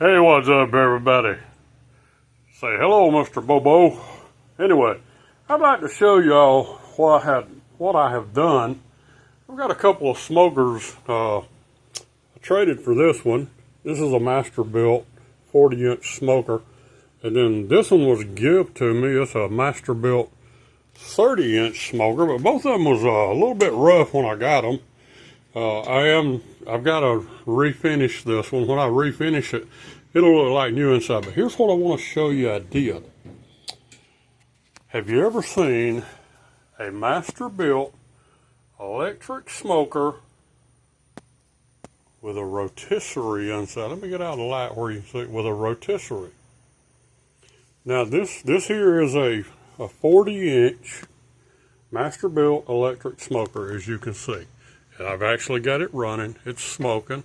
Hey, what's up, everybody? Say hello, Mr. Bobo. Anyway, I'd like to show y'all what I have done. I've got a couple of smokers. I traded for this one. This is a MASTERBUILT 40-inch smoker, and then this one was a gift to me. It's a MASTERBUILT 30-inch smoker, but both of them was a little bit rough when I got them. I've got to refinish this one. When I refinish it, it'll look like new inside. But here's what I want to show you I did. Have you ever seen a MASTERBUILT electric smoker with a rotisserie inside? Let me get out of the light where you can see it, with a rotisserie. Now this here is a 40-inch MASTERBUILT electric smoker, as you can see. And I've actually got it running. It's smoking.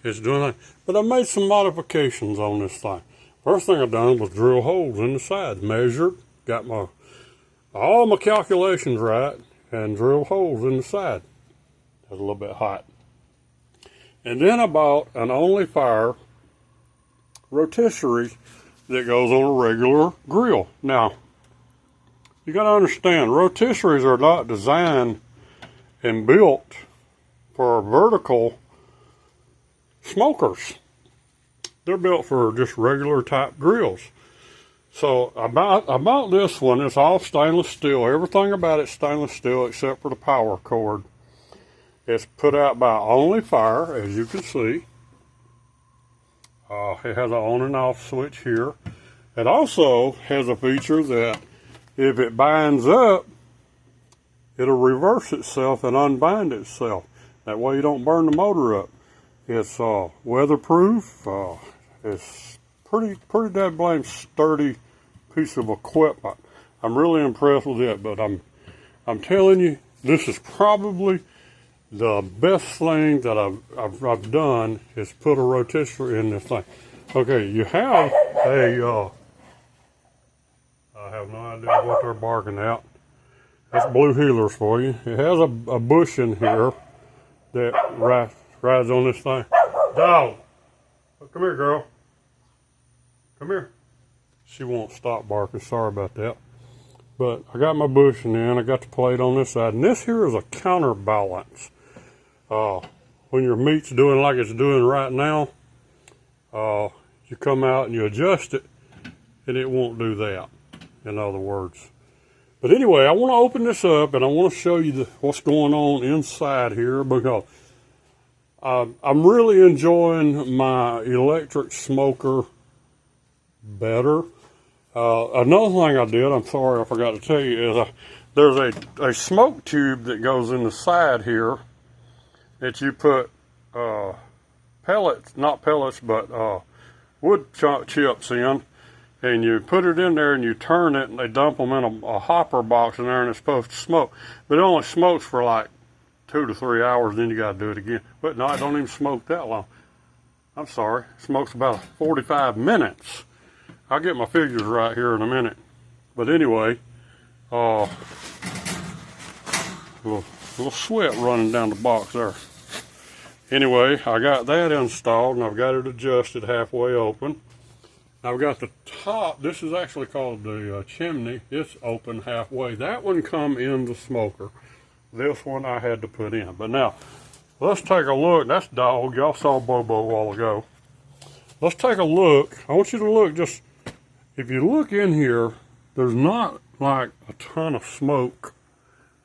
It's doing that. But I made some modifications on this thing. First thing I've done was drill holes in the sides. Measured, got all my calculations right, and drill holes in the side. It's a little bit hot. And then I bought an only fire rotisserie that goes on a regular grill. Now, you got to understand, rotisseries are not designed and built for vertical smokers. They're built for just regular type grills. So I bought this one. It's all stainless steel. Everything about it's stainless steel except for the power cord. It's put out by Only Fire, as you can see. It has an on and off switch here. It also has a feature that if it binds up, it'll reverse itself and unbind itself. That way you don't burn the motor up. It's weatherproof. It's pretty dead blame sturdy piece of equipment. I'm really impressed with it, but I'm telling you, this is probably the best thing that I've done is put a rotisserie in this thing. Okay, you have a I have no idea what they're barking at. That's blue heelers for you. It has a bush in here that rides on this thing. Dog! Come here, girl. Come here. She won't stop barking. Sorry about that. But I got my bushing in. I got the plate on this side. And this here is a counterbalance. When your meat's doing like it's doing right now, you come out and you adjust it, and it won't do that, in other words. But anyway, I want to open this up, and I want to show you what's going on inside here, because I'm really enjoying my electric smoker better. Another thing I did, I'm sorry I forgot to tell you, is there's a smoke tube that goes in the side here that you put pellets, not pellets, but wood chips in. And you put it in there and you turn it and they dump them in a hopper box in there and it's supposed to smoke. But it only smokes for like 2 to 3 hours, then you got to do it again. But no, it don't even smoke that long. I'm sorry, it smokes about 45 minutes. I'll get my figures right here in a minute. But anyway, little sweat running down the box there. Anyway, I got that installed and I've got it adjusted halfway open. I've got the top, this is actually called the chimney. It's open halfway. That one come in the smoker. This one I had to put in. But now, let's take a look. That's Dog. Y'all saw Bobo a while ago. Let's take a look. I want you to look just, if you look in here, there's not like a ton of smoke.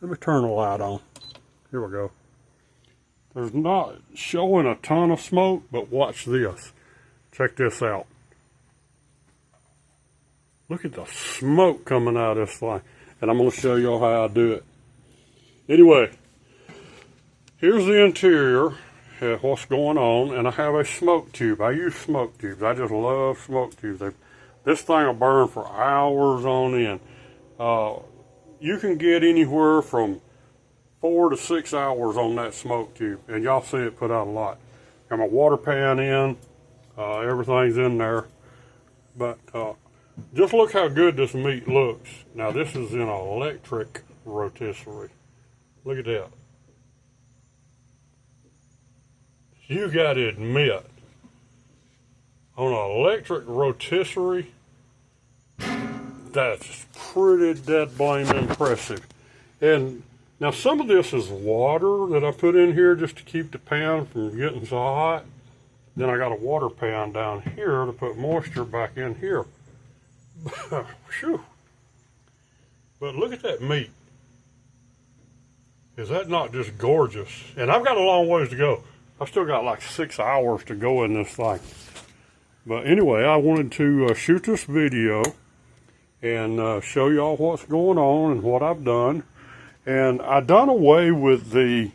Let me turn the light on. Here we go. There's not showing a ton of smoke, but watch this. Check this out. Look at the smoke coming out of this thing. And I'm going to show y'all how I do it. Anyway, here's the interior, what's going on, and I have a smoke tube. I use smoke tubes. I just love smoke tubes. This thing will burn for hours on end. You can get anywhere from 4 to 6 hours on that smoke tube, and y'all see it put out a lot. Got my water pan in, everything's in there, but just look how good this meat looks. Now this is in an electric rotisserie. Look at that. You got to admit, on an electric rotisserie. That's pretty dead blame impressive. And now some of this is water that I put in here just to keep the pan from getting so hot. Then I got a water pan down here to put moisture back in here. Whew. But look at that meat. Is that not just gorgeous? And I've got a long ways to go. I've still got like 6 hours to go in this thing. But anyway, I wanted to shoot this video and show y'all what's going on and what I've done. And I done away with the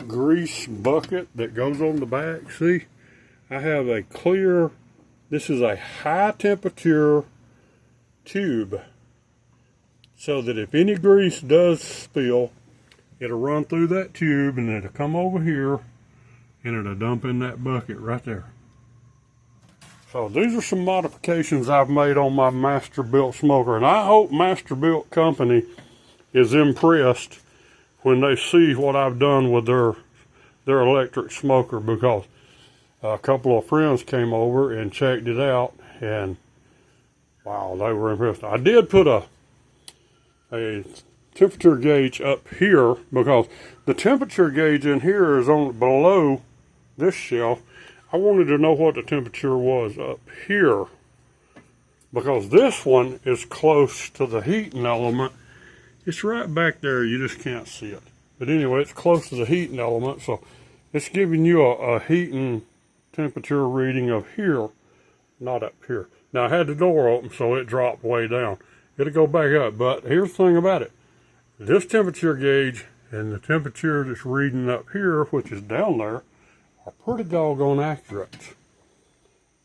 grease bucket that goes on the back. See, I have a clear, this is a high temperature tube, so that if any grease does spill, it'll run through that tube and it'll come over here and it'll dump in that bucket right there. So these are some modifications I've made on my MASTERBUILT smoker, and I hope MASTERBUILT company is impressed when they see what I've done with their electric smoker, because a couple of friends came over and checked it out, and wow, they were impressed. I did put a temperature gauge up here, because the temperature gauge in here is on below this shelf. I wanted to know what the temperature was up here, because this one is close to the heating element. It's right back there, you just can't see it. But anyway, it's close to the heating element, so it's giving you a heating temperature reading of here, not up here. Now I had the door open, so it dropped way down. It'll go back up, but here's the thing about it. This temperature gauge and the temperature that's reading up here, which is down there, are pretty doggone accurate.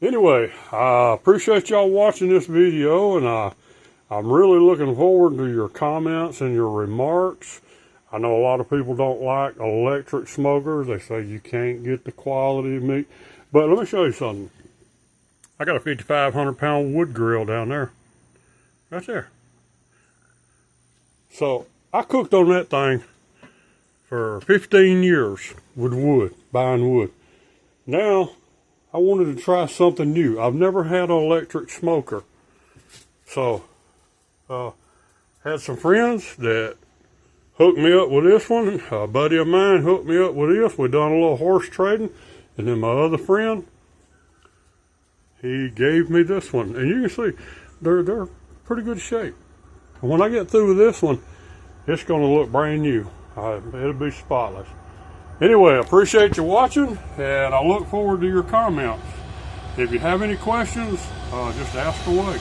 Anyway, I appreciate y'all watching this video, and I'm really looking forward to your comments and your remarks. I know a lot of people don't like electric smokers. They say you can't get the quality of meat. But let me show you something. I got a 5,500 pound wood grill down there. Right there. So I cooked on that thing for 15 years with wood, buying wood. Now I wanted to try something new. I've never had an electric smoker. So had some friends that hooked me up with this one. A buddy of mine hooked me up with this. We done a little horse trading. And then my other friend, he gave me this one. And you can see, they're pretty good shape. And when I get through with this one, it's going to look brand new. It'll be spotless. Anyway, I appreciate you watching, and I look forward to your comments. If you have any questions, just ask away.